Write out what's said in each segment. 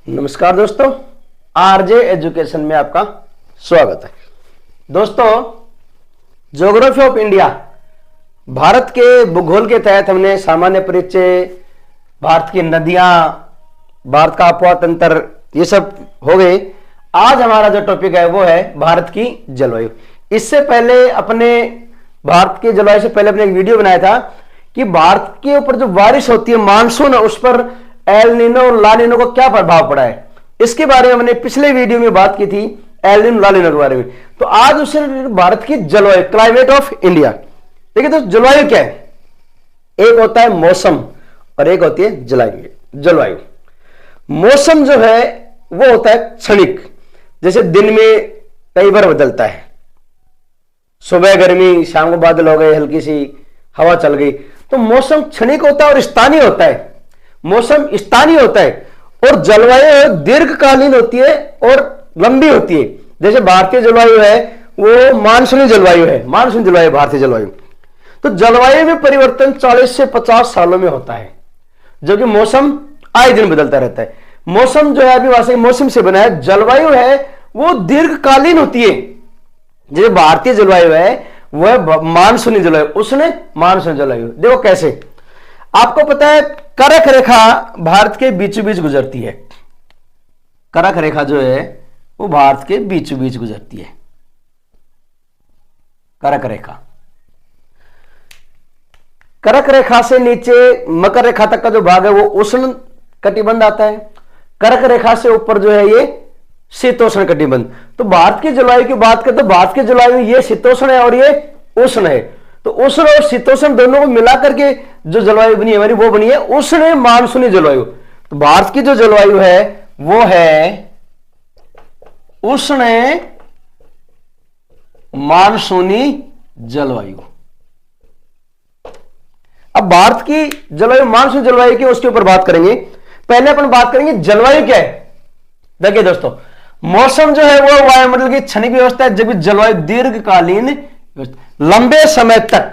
नमस्कार दोस्तों, RJ education में आपका स्वागत है। दोस्तों, ज्योग्राफी ऑफ इंडिया, भारत के भूगोल के तहत हमने सामान्य परिचय, भारत की नदियां, भारत का आबोहवा तंत्र, ये सब हो गए। आज हमारा जो टॉपिक है वो है भारत की जलवायु। इससे पहले अपने भारत की जलवायु से पहले अपने एक वीडियो बनाया था कि भारत के ऊपर जो बारिश होती है, मानसून, उस पर एल नीनो और ला नीनो का क्या प्रभाव पड़ा है, इसके बारे में हमने पिछले वीडियो में बात की थी, एल नीनो ला नीनो के बारे में। तो आज उससे भारत की जलवायु, क्लाइमेट ऑफ इंडिया। देखिए दोस्तों, जलवायु क्या है? एक होता है मौसम और एक होती है जलवायु। मौसम जो है वो होता है क्षणिक, जैसे दिन में कई बार बदलता है, सुबह गर्मी, शाम को बादल हो गए, हल्की सी हवा चल गई। तो मौसम क्षणिक होता है और स्थानीय होता है। मौसम स्थानीय होता है और जलवायु दीर्घकालीन होती है और लंबी होती है। जैसे भारतीय जलवायु है वो मानसूनी जलवायु है, मानसूनी जलवायु भारतीय जलवायु। तो जलवायु में परिवर्तन 40 से 50 सालों में होता है, जो कि मौसम आए दिन बदलता रहता है। मौसम जो है अभी वास्तविक मौसम से बना है, जलवायु है वो दीर्घकालीन होती है। जैसे भारतीय जलवायु है वह मानसूनी जलवायु, उसने मानसूनी जलवायु। देखो कैसे, आपको पता है कर्क रेखा भारत के बीचों बीच गुजरती है। कर्क रेखा जो है वो भारत के बीचों बीच गुजरती है, कर्क रेखा। कर्क रेखा से नीचे मकर रेखा तक का जो भाग है वो उष्ण कटिबंध आता है। कर्क रेखा से ऊपर जो है ये शीतोष्ण कटिबंध। तो भारत की जलवायु की बात करें तो भारत की जलवायु ये शीतोष्ण है और ये उष्ण है। तो उष्ण और शीतोष्ण दोनों को मिलाकर के जो जलवायु बनी है हमारी, वो बनी है उष्ण मानसूनी जलवायु। तो भारत की जो जलवायु है वो है उष्ण मानसूनी जलवायु। अब भारत की जलवायु मानसूनी जलवायु की, उसके ऊपर बात करेंगे। पहले अपन बात करेंगे जलवायु क्या है। देखिए दोस्तों, मौसम जो है वो वायुमंडल की क्षणिक व्यवस्था है, जबकि जलवायु दीर्घकालीन लंबे समय तक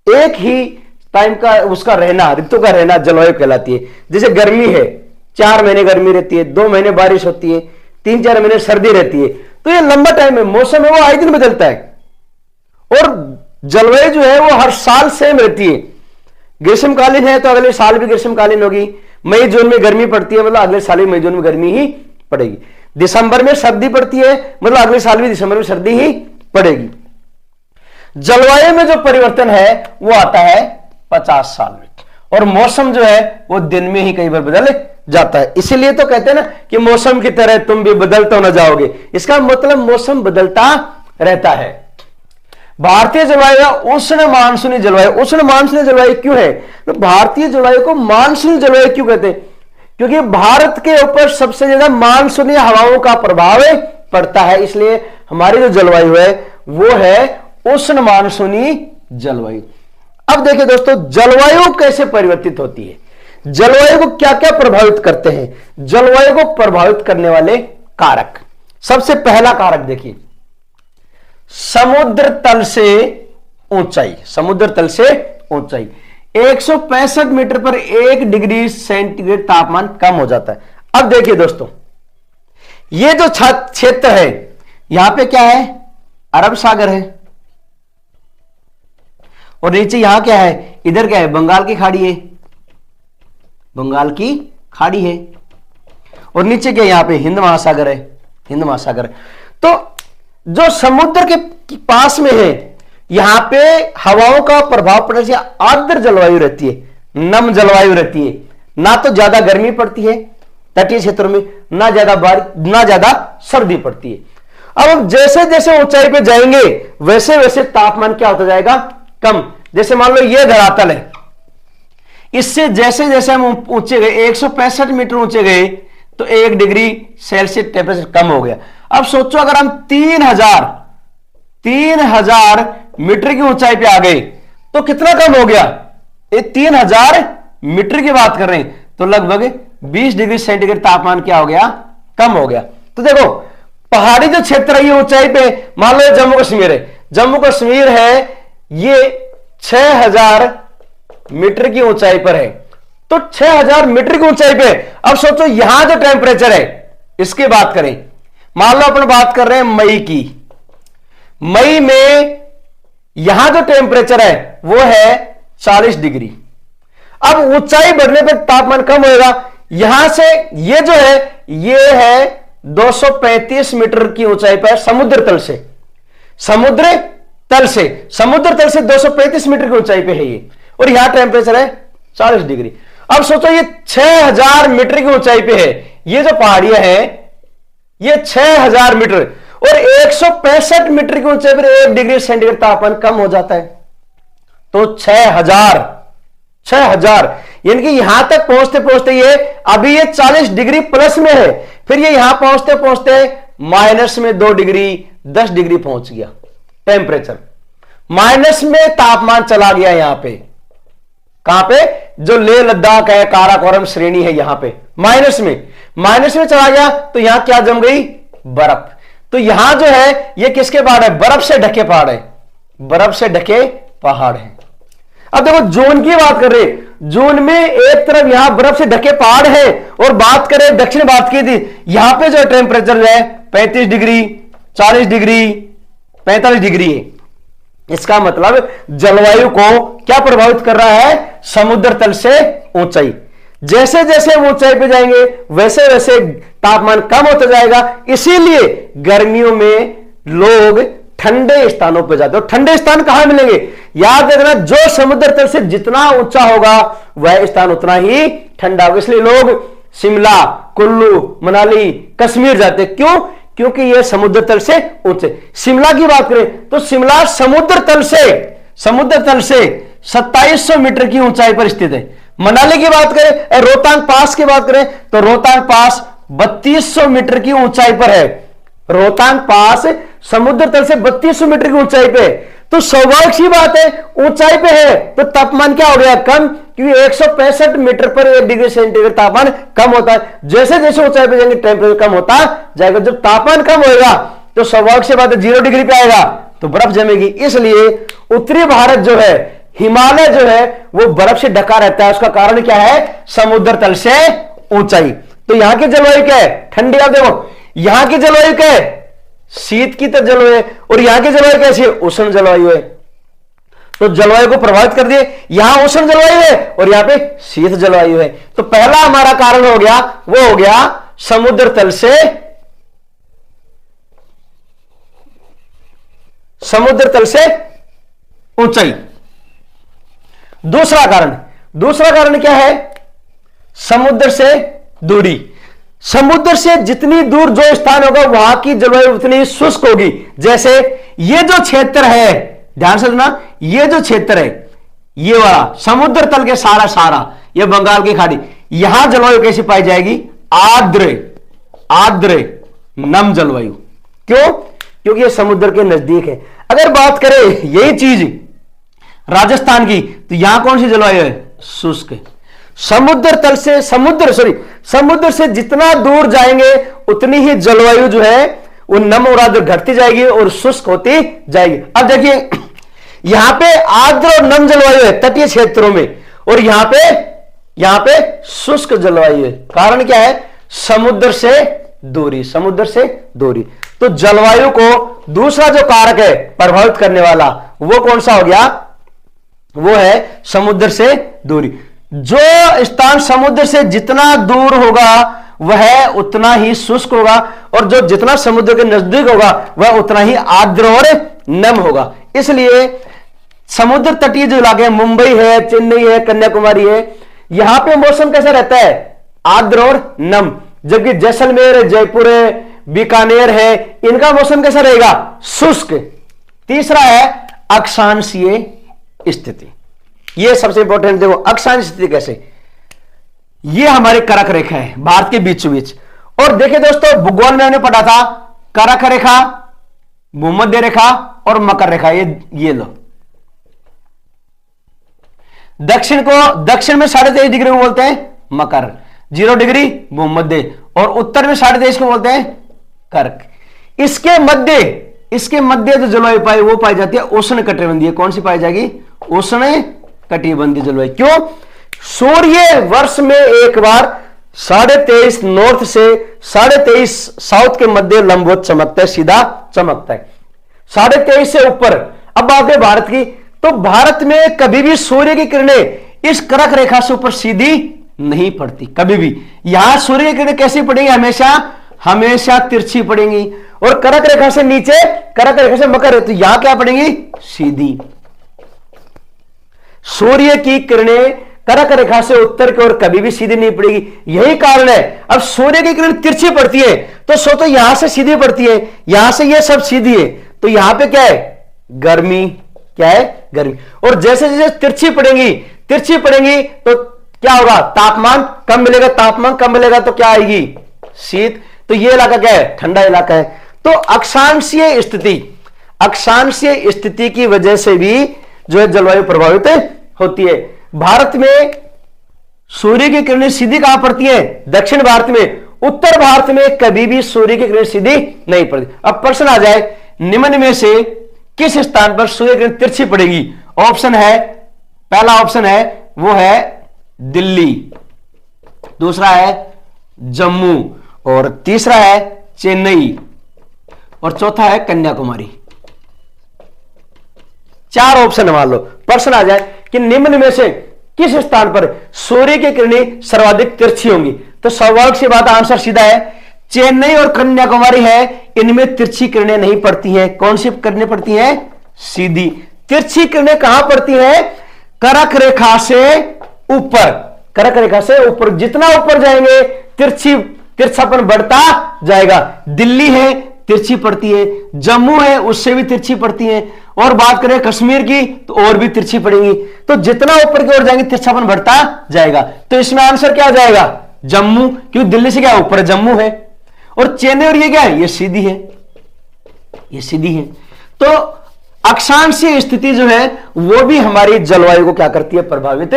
एक ही टाइम का उसका रहना, ऋतु का रहना जलवायु कहलाती है। जैसे गर्मी है, 4 महीने गर्मी रहती है, 2 महीने बारिश होती है, 3-4 महीने सर्दी रहती है। तो ये लंबा टाइम है। मौसम है वो आए दिन बदलता है और जलवायु जो है वो हर साल सेम रहती है। ग्रीष्मकालीन है तो अगले साल भी ग्रीष्मकालीन होगी। मई जून में गर्मी पड़ती है, मतलब अगले साल भी मई जून में गर्मी ही पड़ेगी। दिसंबर में सर्दी पड़ती है, मतलब अगले साल भी दिसंबर में सर्दी ही पड़ेगी। जलवायु में जो परिवर्तन है वो आता है 50 साल में, और मौसम जो है वो दिन में ही कई बार बदल जाता है। इसीलिए तो कहते हैं ना कि मौसम की तरह तुम भी बदलते न जाओगे। इसका मतलब मौसम बदलता रहता है। भारतीय जलवायु उष्ण मानसूनी जलवायु। उष्ण मानसूनी जलवायु क्यों है? तो भारतीय जलवायु को मानसूनी जलवायु क्यों कहते हैं? क्योंकि भारत के ऊपर सबसे ज्यादा मानसूनी हवाओं का प्रभाव पड़ता है, इसलिए हमारी जो जलवायु है वो है उष्ण मानसूनी जलवायु। अब देखिए दोस्तों, जलवायु कैसे परिवर्तित होती है, जलवायु को क्या क्या प्रभावित करते हैं। जलवायु को प्रभावित करने वाले कारक, सबसे पहला कारक देखिए, समुद्र तल से ऊंचाई। समुद्र तल से ऊंचाई 165 मीटर पर 1 डिग्री सेंटीग्रेड तापमान कम हो जाता है। अब देखिए दोस्तों, ये जो क्षेत्र है यहां पे क्या है, अरब सागर है, और नीचे यहां क्या है, इधर क्या है, बंगाल की खाड़ी है, बंगाल की खाड़ी है, और नीचे क्या, यहां पे हिंद महासागर है, हिंद महासागर है। तो जो समुद्र के पास में है यहां पे हवाओं का प्रभाव पड़ने से आर्द्र जलवायु रहती है, नम जलवायु रहती है। ना तो ज्यादा गर्मी पड़ती है तटीय क्षेत्रों में, ना ज्यादा बारिश, ना ज्यादा सर्दी पड़ती है। अब हम जैसे जैसे ऊंचाई पे जाएंगे वैसे वैसे तापमान क्या होता जाएगा, कम। जैसे मान लो ये धरातल है, इससे जैसे जैसे हम ऊंचे गए, 165 मीटर ऊंचे गए, तो 1 डिग्री सेल्सियस टेम्परेचर कम हो गया। अब सोचो अगर हम 3000 मीटर की ऊंचाई पे आ गए तो कितना कम हो गया। ये 3000 मीटर की बात कर रहे हैं, तो लगभग 20 डिग्री सेंटीग्रेड तापमान क्या हो गया, कम हो गया। तो देखो, पहाड़ी जो क्षेत्र है ये ऊंचाई पे, मान लो जम्मू कश्मीर है, जम्मू कश्मीर है ये 6000 मीटर की ऊंचाई पर है, तो 6000 मीटर की ऊंचाई पे। अब सोचो यहां जो टेम्परेचर है इसकी बात करें, मान लो अपन बात कर रहे हैं मई की। मई में यहां जो टेम्परेचर है वो है 40 डिग्री। अब ऊंचाई बढ़ने पर तापमान कम होएगा। यहां से ये जो है ये है 235 मीटर की ऊंचाई पर समुद्र तल से, समुद्र तल से 235 मीटर की ऊंचाई पे है ये, और यहां टेम्परेचर है 40 डिग्री। अब सोचो ये 6000 मीटर की ऊंचाई पे है, ये जो पहाड़ियां हैं ये 6000 मीटर, और 165 मीटर की ऊंचाई पर 1 डिग्री सेंटीग्रेड तापमान कम हो जाता है। तो 6000 यानी कि यहां तक पहुंचते पहुंचते ये अभी ये 40 डिग्री प्लस में है, फिर ये यहां पहुंचते पहुंचते माइनस में 2 डिग्री 10 डिग्री पहुंच गया टेम्परेचर, माइनस में तापमान चला गया। यहां पे कहां पे, जो लेह लद्दाख है, काराकोरम श्रेणी है, यहां पे माइनस में चला गया। तो यहां क्या जम गई, बर्फ। तो यहां जो है ये किसके पहाड़ है, बर्फ से ढके पहाड़ है, बर्फ से ढके पहाड़ है। अब देखो जून की बात कर रहे, जून में एक तरफ यहां बर्फ से ढके पहाड़ है, और बात करें दक्षिण भारत की थी, यहां पे जो टेम्परेचर है 35 डिग्री 40 डिग्री 45 डिग्री है। इसका मतलब जलवायु को क्या प्रभावित कर रहा है, समुद्र तल से ऊंचाई। जैसे जैसे ऊंचाई पे जाएंगे वैसे वैसे तापमान कम होता जाएगा, इसीलिए गर्मियों में लोग ठंडे स्थानों पर जाते हैं। ठंडे स्थान कहां मिलेंगे, याद रखना, जो समुद्र तल से जितना ऊंचा होगा वह स्थान उतना ही ठंडा होगा। इसलिए लोग शिमला, कुल्लू, मनाली, कश्मीर जाते। क्यों, क्योंकि यह समुद्र तल से ऊंचे। शिमला की बात करें तो शिमला समुद्र तल से 2700 मीटर की ऊंचाई पर स्थित है। मनाली की बात करें, रोहतांग पास की बात करें तो रोहतांग पास 3200 मीटर की ऊंचाई पर है। रोहतांग पास समुद्र तल से 3200 मीटर की ऊंचाई पे। तो स्वाभाविक सी बात है, ऊंचाई पे है तो तापमान क्या हो गया, कम, क्योंकि 165 मीटर पर 1 डिग्री सेंटीग्रेड तापमान कम होता है। जैसे जैसे ऊंचाई पे जाएंगे टेम्परेचर कम होता जाएगा। जब तापमान कम होगा तो स्वाभाविक सी बात है 0 डिग्री पे आएगा तो बर्फ जमेगी। इसलिए उत्तरी भारत जो है, हिमालय जो है वो बर्फ से ढका रहता है। उसका कारण क्या है, समुद्र तल से ऊंचाई। तो यहां की जलवायु क्या है, ठंडी। आप देखो यहां की जलवायु क्या है, शीत की तरह जलवायु है, और यहां की जलवायु कैसी है, उष्ण जलवायु है। तो जलवायु को प्रभावित कर दिए, यहां उष्ण जलवायु है और यहां पे शीत जलवायु है। तो पहला हमारा कारण हो गया, वो हो गया समुद्र तल से ऊंचाई। दूसरा कारण क्या है, समुद्र से दूरी। समुद्र से जितनी दूर जो स्थान होगा वहां की जलवायु उतनी शुष्क होगी। जैसे ये जो क्षेत्र है, ध्यान से सुनना, ये जो क्षेत्र है ये वाला समुद्र तल के सारा ये बंगाल की खाड़ी, यहां जलवायु कैसी पाई जाएगी, आर्द्र नम जलवायु। क्यों, क्योंकि ये समुद्र के नजदीक है। अगर बात करें यही चीज राजस्थान की तो यहां कौन सी जलवायु है, शुष्क है। समुद्र से जितना दूर जाएंगे उतनी ही जलवायु जो है वो नम और आर्द्र घटती जाएगी और शुष्क होती जाएगी। अब देखिए यहां पे आर्द्र और नम जलवायु है तटीय क्षेत्रों में, और यहां पे शुष्क जलवायु है। कारण क्या है, समुद्र से दूरी। तो जलवायु को दूसरा जो कारक है प्रभावित करने वाला वो कौन सा हो गया, वो है समुद्र से दूरी। जो स्थान समुद्र से जितना दूर होगा वह उतना ही शुष्क होगा, और जो जितना समुद्र के नजदीक होगा वह उतना ही आर्द्र और नम होगा। इसलिए समुद्र तटीय जो इलाके, मुंबई है, चेन्नई है, कन्याकुमारी है, यहां पे मौसम कैसा रहता है, आर्द्र और नम। जबकि जैसलमेर है, जयपुर है, बीकानेर है, इनका मौसम कैसा रहेगा, शुष्क। तीसरा है अक्षांशीय स्थिति। यह सबसे इंपॉर्टेंट, देखो अक्षांश स्थिति कैसे, यह हमारी करक रेखा है भारत के बीचों बीच। और देखिए दोस्तों, भूगोल में हमने पढ़ा था करक रेखा, भूमध्य रेखा और मकर रेखा। ये लो, दक्षिण में 23.5 डिग्री को बोलते हैं मकर, 0 डिग्री भूमध्य, और उत्तर में 23.5 को बोलते हैं कर्क। इसके मध्य जो जलवायु पाई जाती है उष्ण कटिबंधीय। कौन सी पाई जाएगी, उष्ण कटिबंधीय जलवायु। क्यों, सूर्य वर्ष में एक बार 23.5 नॉर्थ से 23.5 साउथ के मध्य लंबवत चमकता है, सीधा चमकता है 23.5 से ऊपर। अब बात है भारत की, तो भारत में कभी भी सूर्य की किरणें इस कर्क रेखा से ऊपर सीधी नहीं पड़ती, कभी भी। यहां सूर्य की किरणें कैसी पड़ेंगी, हमेशा तिरछी पड़ेंगी। और कर्क रेखा से नीचे, कर्क रेखा से मकर है, तो यहां क्या पड़ेंगी, सीधी। सूर्य की किरणें कर्क रेखा से उत्तर की ओर कभी भी सीधी नहीं पड़ेगी, यही कारण है। अब सूर्य की किरण तिरछी पड़ती है तो यहां से सीधी पड़ती है, यहां से ये सब सीधी है, तो यहां पे क्या है, गर्मी, क्या है, गर्मी। और जैसे जैसे तिरछी पड़ेंगी तो क्या होगा, तापमान कम मिलेगा, तापमान कम मिलेगा तो क्या आएगी, शीत। तो ये इलाका क्या है, ठंडा इलाका है। तो अक्षांशीय स्थिति की वजह से भी जो है जलवायु प्रभावित होती है। भारत में सूर्य की किरणें सीधी कहां पड़ती है, दक्षिण भारत में। उत्तर भारत में कभी भी सूर्य की किरणें सीधी नहीं पड़ती। अब प्रश्न आ जाए, निम्न में से किस स्थान पर सूर्य की किरण तिरछी पड़ेगी। ऑप्शन है, पहला ऑप्शन है वो है दिल्ली, दूसरा है जम्मू, और तीसरा है चेन्नई, और चौथा है कन्याकुमारी। 4 ऑप्शन मान लो। प्रश्न आ जाए कि निम्न में से किस स्थान पर सूर्य की किरणें सर्वाधिक तिरछी होंगी, तो स्वाभाविक सी बात, आंसर सीधा है, चेन्नई और कन्याकुमारी है, इनमें तिरछी किरणें नहीं पड़ती हैं। कौन सी किरणें पड़ती हैं, सीधी। तिरछी किरणें कहां पड़ती हैं, कर्क रेखा से ऊपर, कर्क रेखा से ऊपर। जितना ऊपर जाएंगे तिरछापन बढ़ता जाएगा। दिल्ली है, तिरछी पड़ती है, जम्मू है, उससे भी तिरछी पड़ती है, और बात करें कश्मीर की तो और भी तिरछी पड़ेंगी। तो जितना ऊपर की ओर जाएंगे तिरछापन बढ़ता जाएगा। तो इसमें आंसर क्या आ जाएगा, जम्मू, क्योंकि दिल्ली से क्या ऊपर जम्मू है, और चेन्नई और ये क्या है, ये सीधी है, ये सीधी है। तो अक्षांशीय स्थिति जो है वो भी हमारी जलवायु को क्या करती है, प्रभावित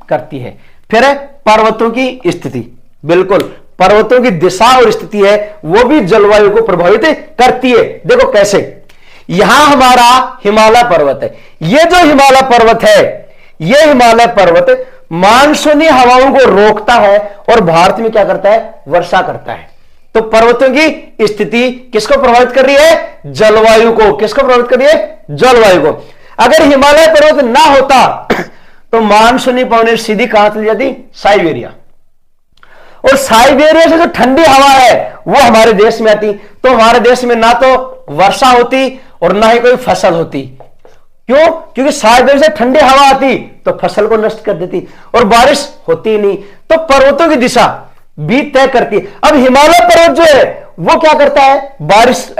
करती है। फिर है पर्वतों की स्थिति, बिल्कुल पर्वतों की दिशा और स्थिति है वो भी जलवायु को प्रभावित करती है। देखो कैसे, यहां हमारा हिमालय पर्वत है, ये जो हिमालय पर्वत है, ये हिमालय पर्वत मानसूनी हवाओं को रोकता है और भारत में क्या करता है, वर्षा करता है। तो पर्वतों की स्थिति किसको प्रभावित कर रही है, जलवायु को। किसको प्रभावित कर रही है, जलवायु को। अगर हिमालय पर्वत ना होता तो मानसूनी पवनें सीधी कहां चली जाती, साइबेरिया, और साइबेरिया से जो ठंडी हवा है वो हमारे देश में आती, तो हमारे देश में ना तो वर्षा होती और ना ही कोई फसल होती। क्यों, क्योंकि साइबेरिया से ठंडी हवा आती तो फसल को नष्ट कर देती और बारिश होती नहीं। तो पर्वतों की दिशा भी तय करती है। अब हिमालय पर्वत जो है वो क्या करता है, बारिश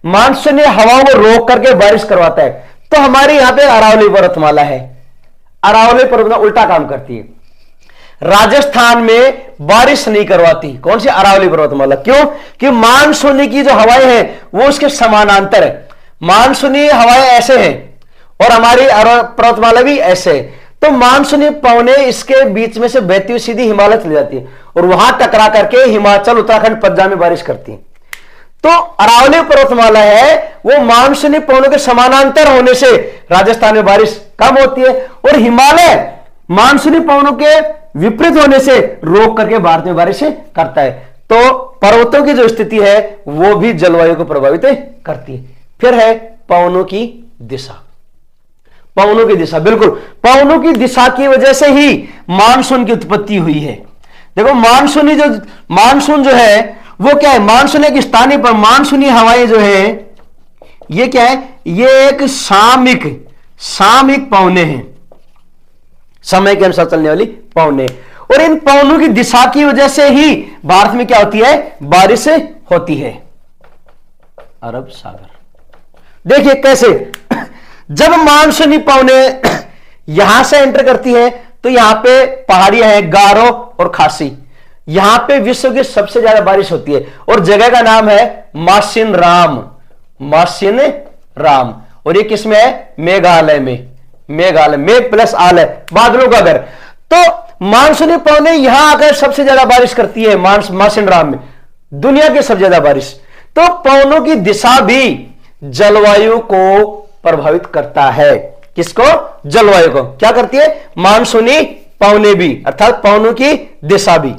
मानसूनी हवाओं को रोक करके बारिश करवाता है। तो हमारे यहां पे अरावली पर्वतमाला है, अरावली पर्वतमाला उल्टा काम करती है, राजस्थान में बारिश नहीं करवाती। कौन सी, अरावली पर्वतमाला। क्यों, कि मानसूनी की जो हवाएं हैं वो उसके समानांतर है। मानसूनी हवाएं ऐसे हैं और हमारी पर्वतमाला भी ऐसे है, तो मानसूनी पवनें इसके बीच में से बहती हुई सीधी हिमालय चली जाती है और वहां टकरा करके हिमाचल, उत्तराखंड, पंजाब में बारिश करती है। तो अरावली पर्वतमाला है वो मानसूनी पवनों के समानांतर होने से राजस्थान में बारिश कम होती है, और हिमालय मानसूनी पवनों के विपरीत होने से रोक करके भारत में बारिश करता है। तो पर्वतों की जो स्थिति है वो भी जलवायु को प्रभावित करती है। फिर है पवनों की दिशा, पवनों की दिशा, बिल्कुल पवनों की दिशा की वजह से ही मानसून की उत्पत्ति हुई है। देखो मानसून जो है वो क्या है, मानसून एक स्थानीय पर मानसूनी हवाएं जो है ये क्या है, ये एक सामयिक पवने हैं, समय के अनुसार चलने वाली पवने, और इन पवनों की दिशा की वजह से ही भारत में क्या होती है, बारिश होती है। अरब सागर देखिए कैसे, जब मानसूनी पवनें यहां से एंटर करती है तो यहां पे पहाड़ियां हैं, गारो और खासी, यहां पे विश्व की सबसे ज्यादा बारिश होती है, और जगह का नाम है मासिन राम, और ये किसमें है, मेघालय में, मेघ प्लस आल है, बादलों का घर। तो मानसूनी पवनें यहां आकर सबसे ज्यादा बारिश करती है मासिन राम में, दुनिया की सबसे ज्यादा बारिश। तो पवनों की दिशा भी जलवायु को प्रभावित करता है। किसको, जलवायु को क्या करती है, मानसूनी पौने भी, अर्थात पौनों की दिशा भी।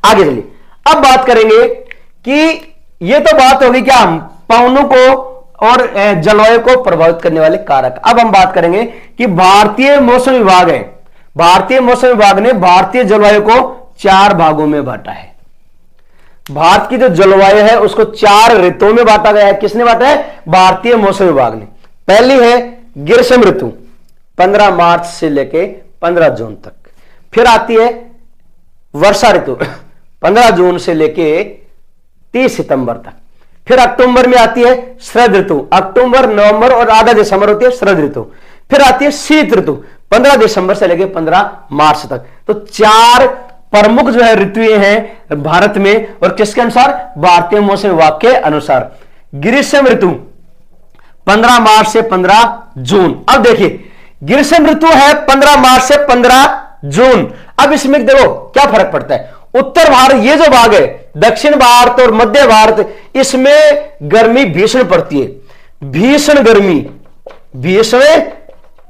आगे चलिए, अब बात करेंगे कि ये तो बात होगी क्या, हम पौनों को और जलवायु को प्रभावित करने वाले कारक। अब हम बात करेंगे कि भारतीय मौसम विभाग है, भारतीय मौसम विभाग ने भारतीय जलवायु को 4 भागों में बांटा है। भारत की जो जलवायु है उसको 4 ऋतुओं में बांटा गया है। किसने बांटा है? भारतीय मौसम विभाग ने। पहली है ग्रीष्म ऋतु, 15 मार्च से लेके 15 जून तक। फिर आती है वर्षा ऋतु, 15 जून से लेके 30 सितंबर तक। फिर अक्टूबर में आती है शरद ऋतु, अक्टूबर, नवंबर और आधा दिसंबर होती है शरद ऋतु। फिर आती है शीत ऋतु, 15 दिसंबर से लेके 15 मार्च तक। तो 4 प्रमुख जो है ऋतुएं हैं भारत में, और किसके अनुसार? भारतीय मौसम विभाग के अनुसार। ग्रीष्म ऋतु 15 मार्च से 15 जून। अब देखिए, ग्रीष्म ऋतु है 15 मार्च से 15 जून। अब इसमें देखो क्या फर्क पड़ता है। उत्तर भारत, ये जो भाग है, दक्षिण भारत और मध्य भारत, इसमें गर्मी भीषण पड़ती है। भीषण गर्मी, भीषण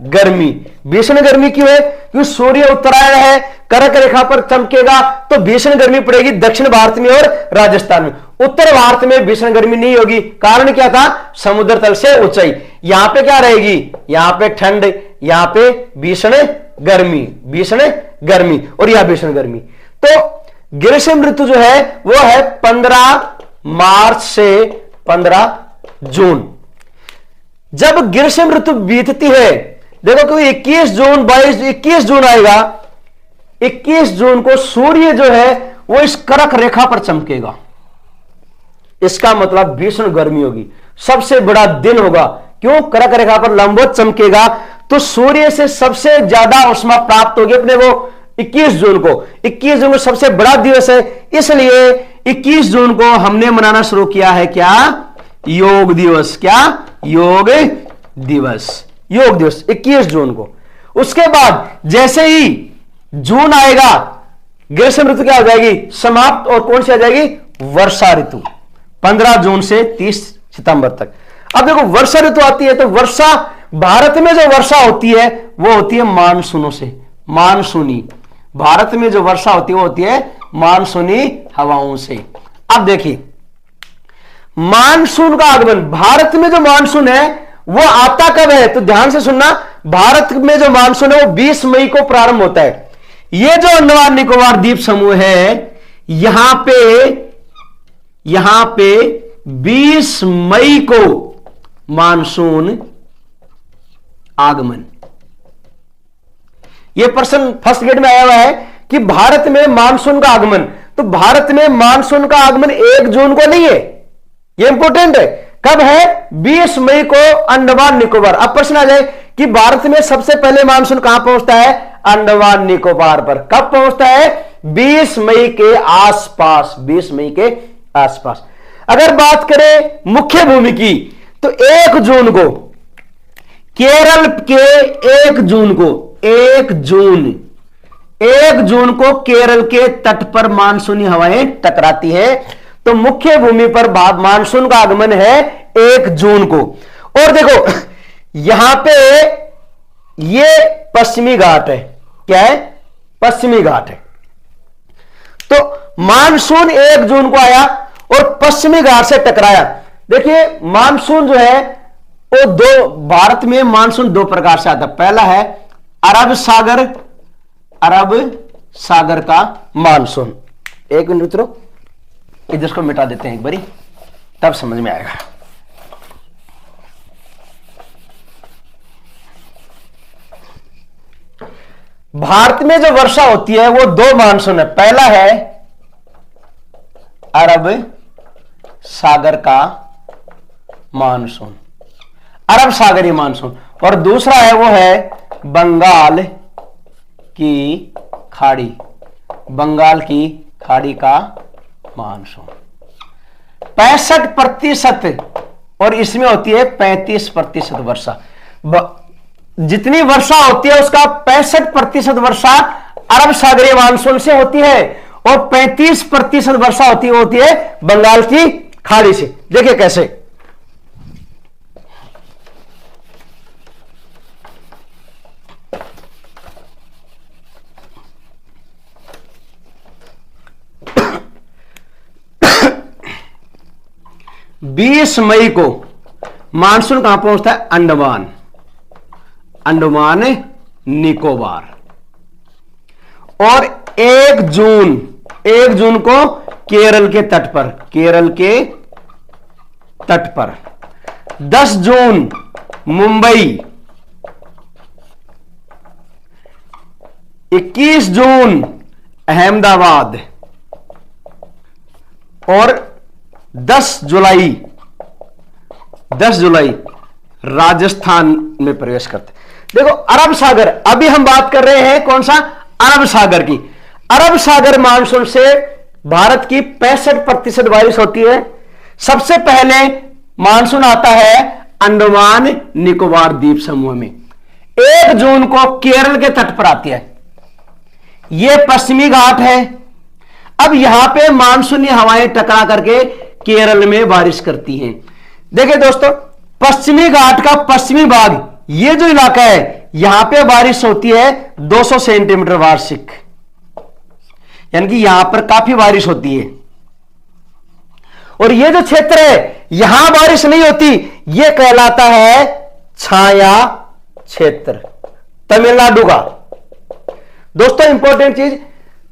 गर्मी, भीषण गर्मी क्यों है? क्योंकि सूर्य उत्तरायण है, कर्क रेखा पर चमकेगा, तो भीषण गर्मी पड़ेगी दक्षिण भारत में और राजस्थान में। उत्तर भारत में भीषण गर्मी नहीं होगी। कारण क्या था? समुद्र तल से ऊंचाई। यहां पे क्या रहेगी? यहां पे ठंड, यहां पे भीषण गर्मी, भीषण गर्मी, और यहां भीषण गर्मी। तो ग्रीष्म ऋतु जो है वो है 15 मार्च से 15 जून। जब ग्रीष्म ऋतु बीतती है, देखो कि 21 जून 21 जून आएगा, 21 जून को सूर्य जो है वो इस कर्क रेखा पर चमकेगा। इसका मतलब भीषण गर्मी होगी, सबसे बड़ा दिन होगा। क्यों? कर्क रेखा पर लंबवत चमकेगा, तो सूर्य से सबसे ज्यादा उष्मा प्राप्त होगी अपने को 21 जून को। 21 जून को सबसे बड़ा दिवस है, इसलिए 21 जून को हमने मनाना शुरू किया है क्या? योग दिवस। क्या? योग दिवस, योग दिवस 21 जून को। उसके बाद जैसे ही जून आएगा, ग्रीष्म ऋतु क्या हो जाएगी? समाप्त, और कौन सी आ जाएगी? वर्षा ऋतु, 15 जून से 30 सितंबर तक। अब देखो, वर्षा ऋतु आती है तो वर्षा, भारत में जो वर्षा होती है वो होती है मानसूनों से, मानसूनी। भारत में जो वर्षा होती है वो होती है मानसूनी हवाओं से। अब देखिए, मानसून का आगमन, भारत में जो मानसून है वो आता कब है? तो ध्यान से सुनना, भारत में जो मानसून है वो 20 मई को प्रारंभ होता है। ये जो अंडमान निकोबार द्वीप समूह है, यहां पे 20 मई को मानसून आगमन। यह प्रश्न फर्स्ट ग्रेड में आया हुआ है कि भारत में मानसून का आगमन। तो भारत में मानसून का आगमन 1 जून को नहीं है, यह इंपॉर्टेंट है। कब है? 20 मई को अंडमान निकोबार। अब प्रश्न आ जाए कि भारत में सबसे पहले मानसून कहां पहुंचता है? अंडमान निकोबार पर। कब पहुंचता है? 20 मई के आसपास, 20 मई के आसपास। अगर बात करें मुख्य भूमि की, तो 1 जून को केरल के 1 जून को केरल के तट पर मानसूनी हवाएं टकराती हैं। तो मुख्य भूमि पर मानसून का आगमन है 1 जून को। और देखो, यहां पे ये पश्चिमी घाट है। क्या है? पश्चिमी घाट है। तो मानसून 1 जून को आया और पश्चिमी घाट से टकराया। देखिए, मानसून जो है वो भारत में मानसून 2 प्रकार से आता है। पहला है अरब सागर का मानसून। एक मिनट मित्रों, इधर को मिटा देते हैं एक बारी, तब समझ में आएगा। भारत में जो वर्षा होती है वो 2 मानसून है। पहला है अरब सागर का मानसून, अरब सागरीय मानसून, और दूसरा है वो है बंगाल की खाड़ी, बंगाल की खाड़ी का मानसून। 65% और इसमें होती है 35% वर्षा। जितनी वर्षा होती है उसका 65% वर्षा अरब सागरीय मानसून से होती है, और 35% वर्षा होती है बंगाल की खाड़ी से। देखिए कैसे, 20 मई को मानसून कहां पहुंचता है? अंडमान, अंडमान निकोबार। और 1 जून को केरल के तट पर, केरल के तट पर। 10 जून मुंबई, 21 जून अहमदाबाद और 10 जुलाई राजस्थान में प्रवेश करते। देखो अरब सागर, अभी हम बात कर रहे हैं कौन सा? अरब सागर की। अरब सागर मानसून से भारत की 65% बारिश होती है। सबसे पहले मानसून आता है अंडमान निकोबार द्वीप समूह में। 1 जून को केरल के तट पर आती है। यह पश्चिमी घाट है। अब यहां पे मानसूनी हवाएं टकरा करके केरल में बारिश करती हैं। देखिए दोस्तों, पश्चिमी घाट का पश्चिमी भाग, ये जो इलाका है, यहां पे बारिश होती है 200 सेंटीमीटर वार्षिक, यानी कि यहां पर काफी बारिश होती है। और ये जो क्षेत्र है यहां बारिश नहीं होती, यह कहलाता है छाया क्षेत्र, तमिलनाडु का। दोस्तों इंपॉर्टेंट चीज,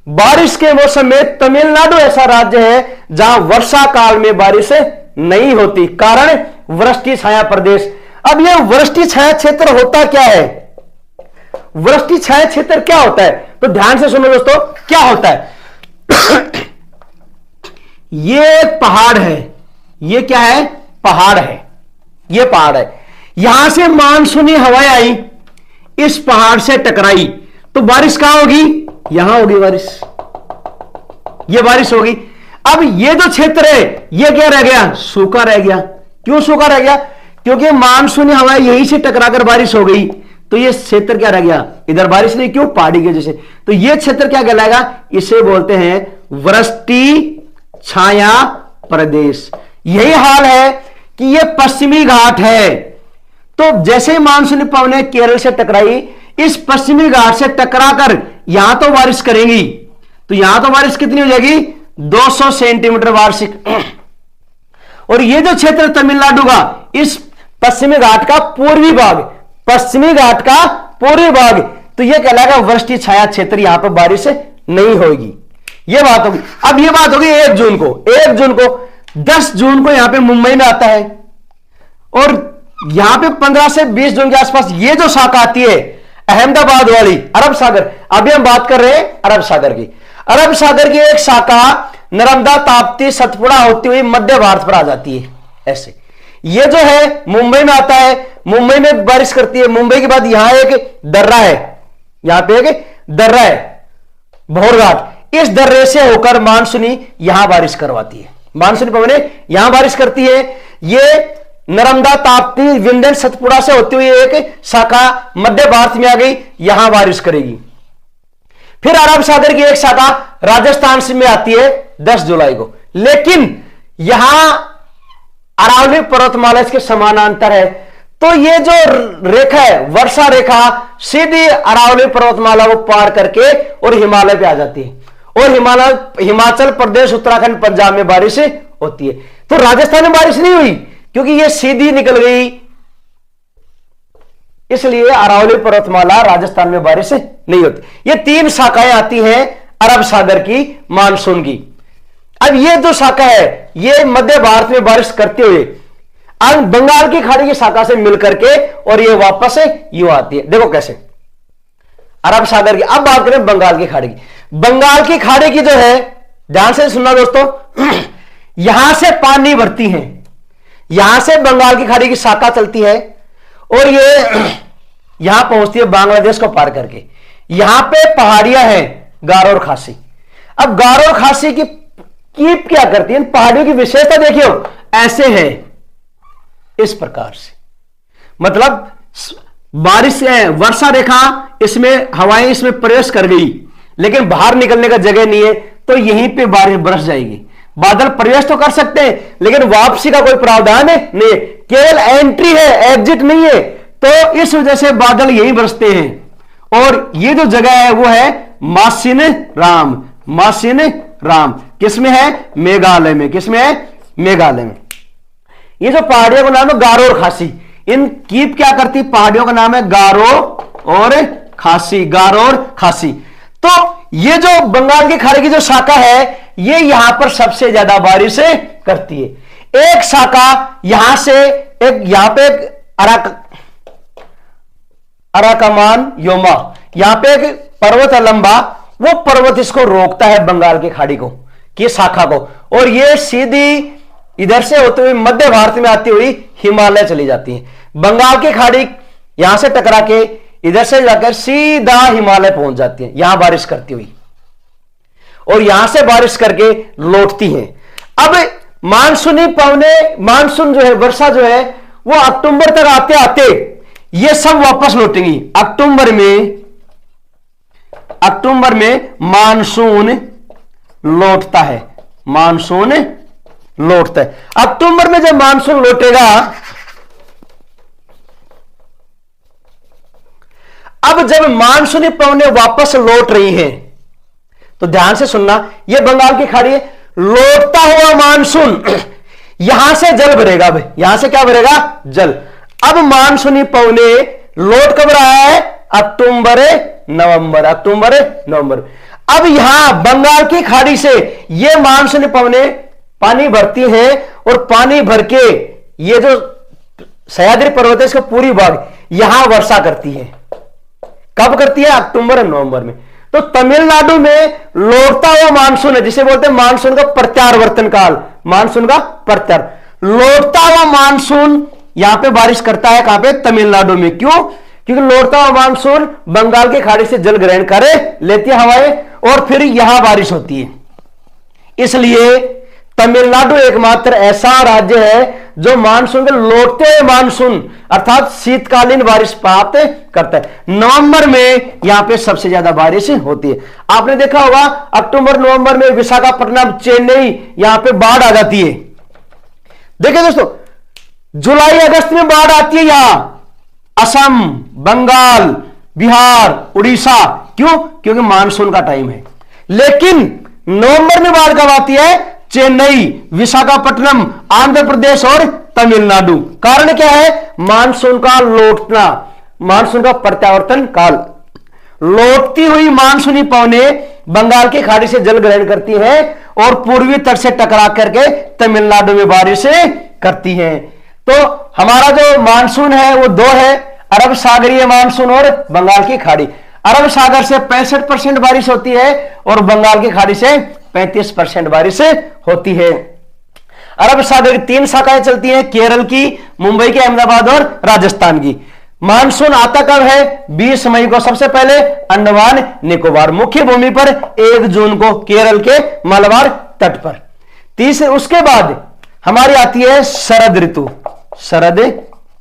बारिश के मौसम में तमिलनाडु ऐसा राज्य है जहां वर्षा काल में बारिश नहीं होती, कारण वृष्टि छाया प्रदेश। अब यह वृष्टि छाया क्षेत्र होता क्या है? वृष्टि छाया क्षेत्र क्या होता है? तो ध्यान से सुनो दोस्तों, क्या होता है? ये पहाड़ है, ये क्या है? पहाड़ है, ये पहाड़ है। यहां से मानसूनी हवाएं आई, इस पहाड़ से टकराई, तो बारिश कहां होगी? यहां होगी बारिश, ये बारिश होगी। अब ये जो क्षेत्र है ये क्या रह गया? सूखा रह गया। क्यों सूखा रह गया? क्योंकि मानसूनी हवाएं यहीं से टकराकर बारिश हो गई, तो ये क्षेत्र क्या रह गया? इधर बारिश नहीं, क्यों? पहाड़ी के जैसे। तो ये क्षेत्र क्या कहलाएगा? इसे बोलते हैं वृष्टि छाया प्रदेश। यही हाल है कि ये पश्चिमी घाट है। तो जैसे मानसूनी पवनें केरल से टकराई, इस पश्चिमी घाट से टकराकर यहां तो बारिश करेंगी, तो यहां तो बारिश कितनी हो जाएगी? 200 सेंटीमीटर वार्षिक। और ये जो क्षेत्र तमिलनाडु का, इस पश्चिमी घाट का पूर्वी भाग, पश्चिमी घाट का पूर्वी भाग, तो यह कहलाएगा वृष्टि छाया क्षेत्र, यहां पर बारिश नहीं होगी। यह बात होगी। अब यह बात होगी 1 जून को। 1 जून को, 10 जून को यहां पे मुंबई में आता है, और यहां पे 15 से 20 जून के आसपास ये जो शाखा आती है अहमदाबाद वाली, अरब सागर। अभी हम बात कर रहे हैं अरब सागर की। अरब सागर की एक शाखा नर्मदा, ताप्ती, सतपुड़ा होती हुई मध्य भारत पर आ जाती है। ऐसे ये जो है मुंबई में आता है, मुंबई में बारिश करती है। मुंबई के बाद यहां एक दर्रा है, यहां पे एक दर्रा है भोरघाट, इस दर्रे से होकर मानसूनी यहां बारिश करवाती है। मानसूनी पवनें यहां बारिश करती है। ये नर्मदा, ताप्ती, विंध्य, सतपुड़ा से होती हुई एक शाखा मध्य भारत में आ गई, यहां बारिश करेगी। फिर अरब सागर की एक शाखा राजस्थान से में आती है 10 जुलाई को। लेकिन यहां अरावली पर्वतमाला इसके समानांतर है, तो ये जो रेखा है, वर्षा रेखा, सीधी अरावली पर्वतमाला को पार करके और हिमालय पे आ जाती है, और हिमाचल प्रदेश, उत्तराखंड, पंजाब में बारिश होती है। तो राजस्थान में बारिश नहीं हुई क्योंकि ये सीधी निकल गई, इसलिए अरावली पर्वतमाला राजस्थान में बारिश नहीं होती। ये 3 शाखाएं आती हैं अरब सागर की मानसून की। अब ये जो शाखा है ये मध्य भारत में बारिश करते हुए अब बंगाल की खाड़ी की शाखा से मिलकर के और ये वापस यूं आती है। देखो कैसे, अरब सागर की। अब बात करें बंगाल की खाड़ी की। बंगाल की खाड़ी की जो है, ध्यान से सुनना दोस्तों, यहां से पानी भरती है, यहां से बंगाल की खाड़ी की शाखा चलती है और ये यहां पहुंचती है बांग्लादेश को पार करके। यहां पे पहाड़ियां हैं गारो और खासी। अब गारो और खासी की क्या करती है, पहाड़ियों की विशेषता देखियो, ऐसे है इस प्रकार से, मतलब बारिश वर्षा रेखा इसमें हवाएं इसमें प्रवेश कर गई, लेकिन बाहर निकलने का जगह नहीं है, तो यहीं पे बारिश बरस जाएगी। बादल प्रवेश तो कर सकते हैं लेकिन वापसी का कोई प्रावधान नहीं, केवल एंट्री है, एग्जिट नहीं है, तो इस वजह से बादल यहीं बरसते हैं। और ये जो जगह है वो है मासिन राम। मासिन राम किसमें है? मेघालय में। किसमें है? मेघालय में। ये जो पहाड़ियों का नाम है गारो और खासी, इन कीप क्या करती, पहाड़ियों का नाम है गारो और खासी, गारो और खासी। तो ये जो बंगाल की खाड़ी की जो शाखा है ये यहां पर सबसे ज्यादा बारिश करती है। एक शाखा यहां से एक, यहां पे एक अराकमान योमा, यहां पे एक पर्वत है लंबा, वो पर्वत इसको रोकता है बंगाल की खाड़ी को, की शाखा को, और ये सीधी इधर से होते हुए मध्य भारत में आती हुई हिमालय चली जाती है। बंगाल की खाड़ी यहां से टकरा के इधर से जाकर सीधा हिमालय पहुंच जाती है, यहां बारिश करती हुई, और यहां से बारिश करके लौटती है। अब मानसूनी पवने, मानसून जो है, वर्षा जो है, वो अक्टूबर तक आते आते ये सब वापस लौटेंगी। अक्टूबर में मानसून लौटता है, मानसून लौटता है। अक्टूबर में जब मानसून लौटेगा, अब जब मानसूनी पवनें वापस लौट रही हैं तो ध्यान से सुनना, यह बंगाल की खाड़ी है, लौटता हुआ मानसून यहां से जल भरेगा, भाई यहां से क्या भरेगा, जल। अब मानसूनी पवनें लौट कब रहा है, अक्टूबर नवंबर, अक्टूबर नवंबर। अब यहां बंगाल की खाड़ी से ये मानसूनी पवनें पानी भरती हैं, और पानी भर के ये जो सह्याद्री पर्वत है इसका पूरी भाग यहां वर्षा करती है। कब करती है, अक्टूबर और नवंबर में। तो तमिलनाडु में लौटता हुआ मानसून है, जिसे बोलते हैं मानसून का प्रत्यावर्तन काल, मानसून का प्रत्यार, लौटता हुआ मानसून यहां पे बारिश करता है, कहां पे, तमिलनाडु में। क्यों, क्योंकि लौटता हुआ मानसून बंगाल की खाड़ी से जल ग्रहण कर लेती है हवाएं, और फिर यहां बारिश होती है। इसलिए तमिलनाडु एकमात्र ऐसा राज्य है जो मानसून के लौटते हुए मानसून अर्थात शीतकालीन बारिश प्राप्त करता है। नवंबर में यहां पे सबसे ज्यादा बारिश होती है। आपने देखा होगा अक्टूबर नवंबर में विशाखापट्टनम, चेन्नई, यहां पे बाढ़ आ जाती है। देखिए दोस्तों, जुलाई अगस्त में बाढ़ आती है यहां असम, बंगाल, बिहार, उड़ीसा। क्यों, क्योंकि मानसून का टाइम है। लेकिन नवंबर में बाढ़ कब आती है, चेन्नई, विशाखापट्टनम, आंध्र प्रदेश और तमिलनाडु। कारण क्या है, मानसून का लौटना, मानसून का प्रत्यावर्तन काल। लौटती हुई मानसूनी पवनें बंगाल की खाड़ी से जल ग्रहण करती हैं और पूर्वी तट से टकरा करके तमिलनाडु में बारिश करती हैं। तो हमारा जो मानसून है वो दो है, अरब सागरीय मानसून और बंगाल की खाड़ी। अरब सागर से 65% बारिश होती है और बंगाल की खाड़ी से 35% बारिश होती है। अरब सागर की 3 शाखाएं चलती हैं, केरल की, मुंबई की, अहमदाबाद और राजस्थान की। मानसून आता कब है, 20 मई को सबसे पहले अंडमान निकोबार मुख्य भूमि पर, 1 जून को केरल के मलबार तट पर। तीसरे उसके बाद हमारी आती है शरद ऋतु। शरद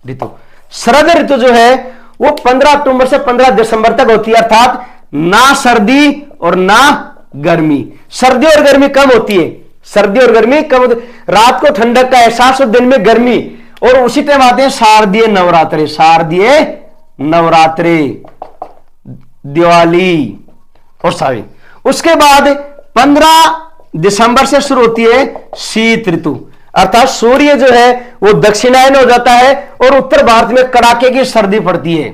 ऋतु, शरद ऋतु जो है वो 15 अक्टूबर से 15 दिसंबर तक होती है, अर्थात ना सर्दी और ना गर्मी। सर्दी और गर्मी कम होती है, सर्दी और गर्मी कम होती, रात को ठंडक का एहसास और दिन में गर्मी। और उसी टाइम आते हैं शारदीय नवरात्रे, शारदीय नवरात्रे, दिवाली और सावी। उसके बाद 15 दिसंबर से शुरू होती है शीत ऋतु, अर्थात सूर्य जो है वो दक्षिणायन हो जाता है और उत्तर भारत में कड़ाके की सर्दी पड़ती है,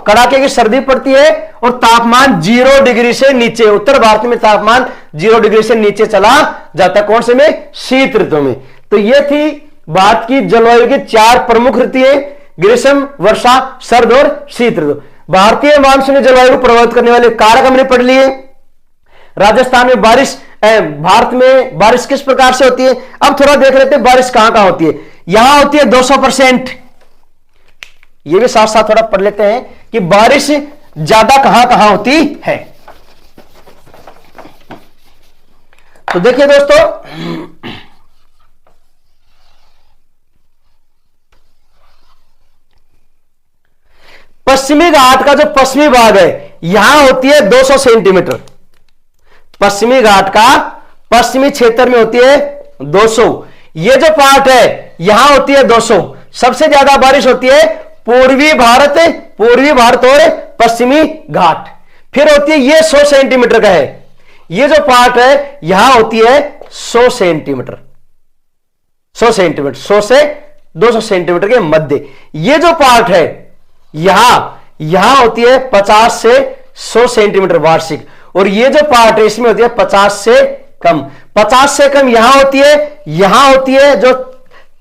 कड़ाके की सर्दी पड़ती है और तापमान 0 डिग्री से नीचे, उत्तर भारत में तापमान 0 डिग्री से नीचे चला जाता है। कौन से में, शीत ऋतु में। तो ये थी भारत की जलवायु की 4 प्रमुख ऋतुएं, ग्रीष्म, वर्षा, शरद और शीत ऋतु। भारतीय मानसूनी जलवायु को प्रभावित करने वाले कारक हमने पढ़ लिए। राजस्थान में बारिश, भारत में बारिश किस प्रकार से होती है। अब थोड़ा देख लेते हैं बारिश कहां कहां होती है। यहां होती है 200%, ये भी साथ साथ थोड़ा पढ़ लेते हैं कि बारिश ज्यादा कहां कहां होती है। तो देखिए दोस्तों, पश्चिमी घाट का जो पश्चिमी भाग है यहां होती है 200 सेंटीमीटर। पश्चिमी घाट का पश्चिमी क्षेत्र में होती है 200। ये जो पार्ट है यहां होती है 200। सबसे ज्यादा बारिश होती है पूर्वी भारत और पश्चिमी घाट। फिर होती है ये 100 सेंटीमीटर का है, ये जो पार्ट है यहां होती है 100 सेंटीमीटर। 100 सेंटीमीटर, 100 से 200 सेंटीमीटर के मध्य। ये जो पार्ट है यहां होती है 50 से 100 सेंटीमीटर वार्षिक, और ये जो पार्ट है इसमें होती है 50 से कम। 50 से कम यहां होती है जो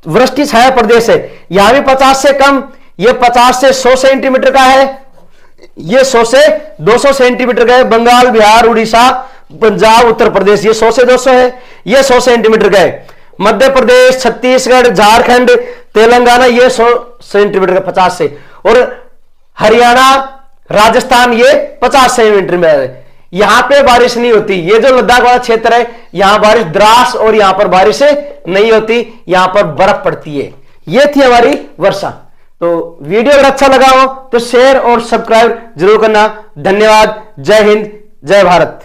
वृष्टि छाया प्रदेश है, यहां भी 50 से कम। ये 50 से 100 सेंटीमीटर का है, ये 100 से 200 सेंटीमीटर का है। बंगाल, बिहार, उड़ीसा, पंजाब, उत्तर प्रदेश ये 100 से 200 है, ये 100 सेंटीमीटर का है। मध्य प्रदेश, छत्तीसगढ़, झारखंड, तेलंगाना ये 100 सेंटीमीटर का 50 से, और हरियाणा, राजस्थान ये 50 सेंटीमीटर में है। यहां पे बारिश नहीं होती। ये जो लद्दाख वाला क्षेत्र है यहां बारिश द्रास, और यहां पर बारिश नहीं होती, यहां पर बर्फ पड़ती है। ये थी हमारी वर्षा। तो वीडियो अगर अच्छा लगा हो तो शेयर और सब्सक्राइब जरूर करना। धन्यवाद। जय हिंद, जय भारत।